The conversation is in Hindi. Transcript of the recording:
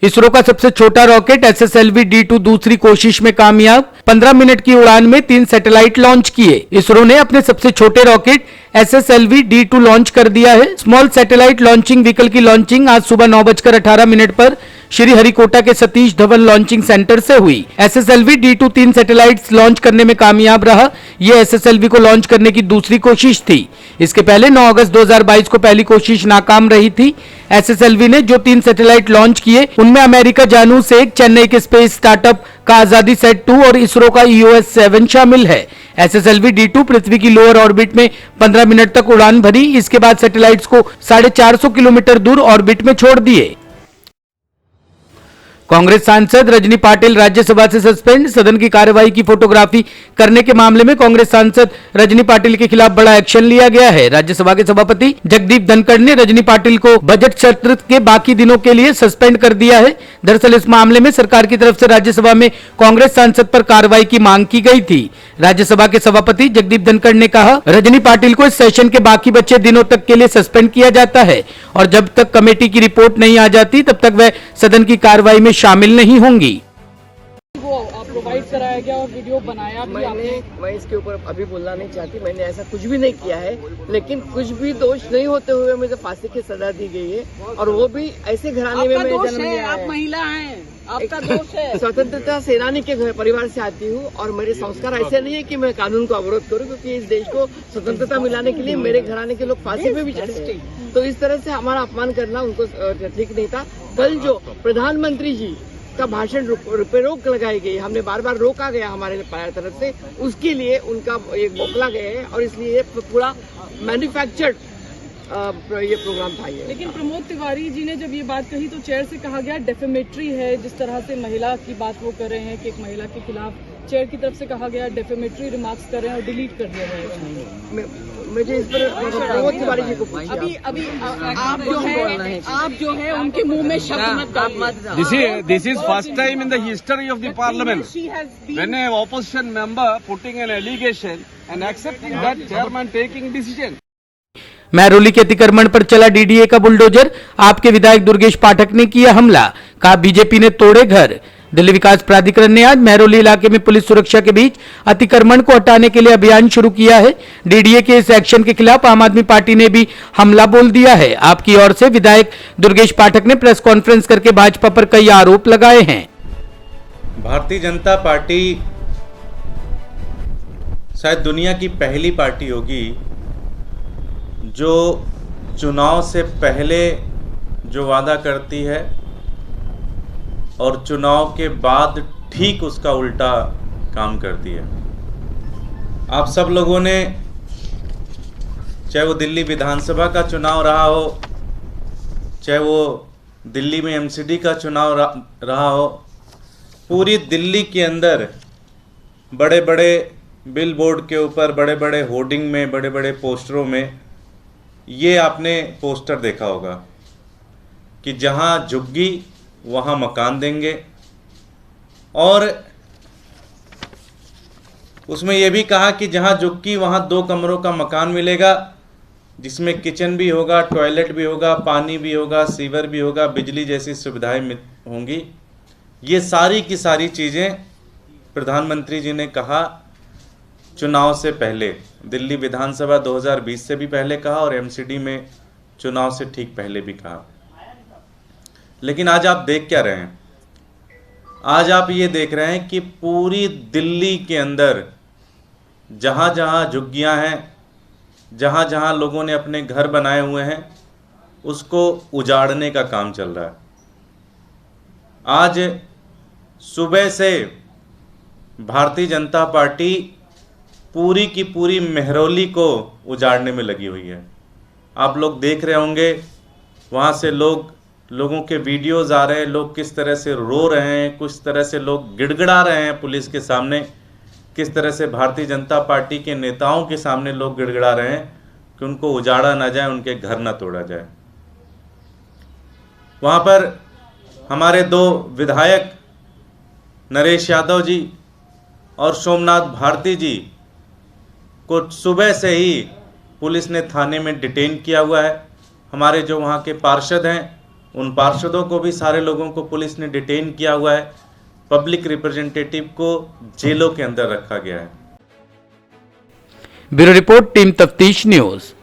इसरो का सबसे छोटा रॉकेट SSLV-D2 दूसरी कोशिश में कामयाब। 15 मिनट की उड़ान में 3 सैटेलाइट लॉन्च किए। इसरो ने अपने सबसे छोटे रॉकेट SSLV-D2 लॉन्च कर दिया है। स्मॉल सैटेलाइट लॉन्चिंग व्हीकल की लॉन्चिंग आज सुबह 9:18 पर श्रीहरिकोटा के सतीश धवन लॉन्चिंग सेंटर से हुई। SSLV-D2 3 सैटेलाइट्स लॉन्च करने में कामयाब रहा। यह SSLV को लॉन्च करने की दूसरी कोशिश थी। इसके पहले 9 अगस्त 2022 को पहली कोशिश नाकाम रही थी। SSLV ने जो 3 सैटेलाइट लॉन्च किए उनमें अमेरिका जानू से एक, चेन्नई के स्पेस स्टार्टअप का आजादी सेट 2 और इसरो का EOS-7 शामिल है। SSLV-D2 पृथ्वी की लोअर ऑर्बिट में 15 मिनट तक उड़ान भरी। इसके बाद सैटेलाइट्स को 450 किलोमीटर दूर ऑर्बिट में छोड़ दिए। कांग्रेस सांसद रजनी पाटिल राज्यसभा से सस्पेंड। सदन की कार्यवाही की फोटोग्राफी करने के मामले में कांग्रेस सांसद रजनी पाटिल के खिलाफ बड़ा एक्शन लिया गया है। राज्यसभा के सभापति जगदीप धनखड़ ने रजनी पाटिल को बजट सत्र के बाकी दिनों के लिए सस्पेंड कर दिया है। दरअसल इस मामले में सरकार की तरफ से राज्यसभा में कांग्रेस सांसद पर कार्रवाई की मांग की गई थी। राज्यसभा के सभापति जगदीप धनखड़ ने कहा, रजनी पाटिल को इस सेशन के बाकी बचे दिनों तक के लिए सस्पेंड किया जाता है और जब तक कमेटी की रिपोर्ट नहीं आ जाती तब तक वह सदन की कार्रवाई में शामिल नहीं होंगी। वो आप प्रोवाइड कराया गया और वीडियो बनाया भी आपने। मैं इसके ऊपर अभी बोलना नहीं चाहती, मैंने ऐसा कुछ भी नहीं किया है, लेकिन कुछ भी दोष नहीं होते हुए मुझे फांसी की सजा दी गई है और वो भी ऐसे घराने में मैं जन्म लिया है। आप महिला हैं, आपका दोष है। स्वतंत्रता सेनानी के परिवार से आती हूँ और मेरे संस्कार ऐसे नहीं है कि मैं कानून को अवरोध करूँ, क्योंकि इस देश को स्वतंत्रता मिलाने के लिए मेरे घराने के लोग फांसी पे भी चढ़े हैं। तो इस तरह से हमारा अपमान करना उनको ठीक नहीं था। कल जो प्रधानमंत्री जी का भाषण पे रोक लगाई गई, हमने बार बार रोका गया हमारे तरफ से, उसके लिए उनका एक मोकला गया है और इसलिए ये पूरा मैन्युफैक्चर्ड ये प्रोग्राम था ये। लेकिन प्रमोद तिवारी जी ने जब ये बात कही तो चेयर से कहा गया डेफेमेटरी है। जिस तरह से महिला की बात वो कर रहे हैं कि एक महिला के खिलाफ चेयर की तरफ से कहा गया डेफेमेटरी रिमार्क्स कर रहे हैं और डिलीट कर दिया गया। मुझे इस पर प्रमोद तिवारी जी को अभी आप जो है उनके मुंह में शब्द मत डालिए। This is first time in the history of the parliament when an opposition member putting an allegation and accepting that chairman taking decision. Mehrauli के अतिक्रमण पर चला DDA का बुलडोजर। आपके विधायक दुर्गेश पाठक ने किया हमला, कहा बीजेपी ने तोड़े घर। दिल्ली विकास प्राधिकरण ने आज महरौली इलाके में पुलिस सुरक्षा के बीच अतिक्रमण को हटाने के लिए अभियान शुरू किया है। DDA के इस एक्शन के खिलाफ आम आदमी पार्टी ने भी हमला बोल दिया है। आपकी ओर से विधायक दुर्गेश पाठक ने प्रेस कॉन्फ्रेंस करके भाजपा पर कई आरोप लगाए हैं। भारतीय जनता पार्टी शायद दुनिया की पहली पार्टी होगी जो चुनाव से पहले जो वादा करती है और चुनाव के बाद ठीक उसका उल्टा काम करती है। आप सब लोगों ने, चाहे वो दिल्ली विधानसभा का चुनाव रहा हो, चाहे वो दिल्ली में MCD का चुनाव रहा हो, पूरी दिल्ली के अंदर बड़े बड़े बिल बोर्ड के ऊपर, बड़े बड़े होर्डिंग में, बड़े बड़े पोस्टरों में ये आपने पोस्टर देखा होगा कि जहां झुग्गी वहां मकान देंगे, और उसमें यह भी कहा कि जहां झुग्गी वहां 2 कमरों का मकान मिलेगा, जिसमें किचन भी होगा, टॉयलेट भी होगा, पानी भी होगा, सीवर भी होगा, बिजली जैसी सुविधाएं होंगी। ये सारी की सारी चीज़ें प्रधानमंत्री जी ने कहा चुनाव से पहले, दिल्ली विधानसभा 2020 से भी पहले कहा और MCD में चुनाव से ठीक पहले भी कहा। लेकिन आज आप देख क्या रहे हैं? आज आप ये देख रहे हैं कि पूरी दिल्ली के अंदर जहाँ जहाँ झुग्गियाँ हैं, जहाँ जहाँ लोगों ने अपने घर बनाए हुए हैं, उसको उजाड़ने का काम चल रहा है। आज सुबह से भारतीय जनता पार्टी पूरी की पूरी महरौली को उजाड़ने में लगी हुई है। आप लोग देख रहे होंगे, वहाँ से लोगों के वीडियोज़ आ रहे हैं, लोग किस तरह से रो रहे हैं, किस तरह से लोग गिड़गिड़ा रहे हैं पुलिस के सामने, किस तरह से भारतीय जनता पार्टी के नेताओं के सामने लोग गिड़गिड़ा रहे हैं कि उनको उजाड़ा ना जाए, उनके घर ना तोड़ा जाए। वहाँ पर हमारे 2 विधायक नरेश यादव जी और सोमनाथ भारती जी को सुबह से ही पुलिस ने थाने में डिटेन किया हुआ है। हमारे जो वहाँ के पार्षद हैं उन पार्षदों को भी सारे लोगों को पुलिस ने डिटेन किया हुआ है। पब्लिक रिप्रेजेंटेटिव को जेलों के अंदर रखा गया है। ब्यूरो रिपोर्ट, टीम तफ्तीश न्यूज।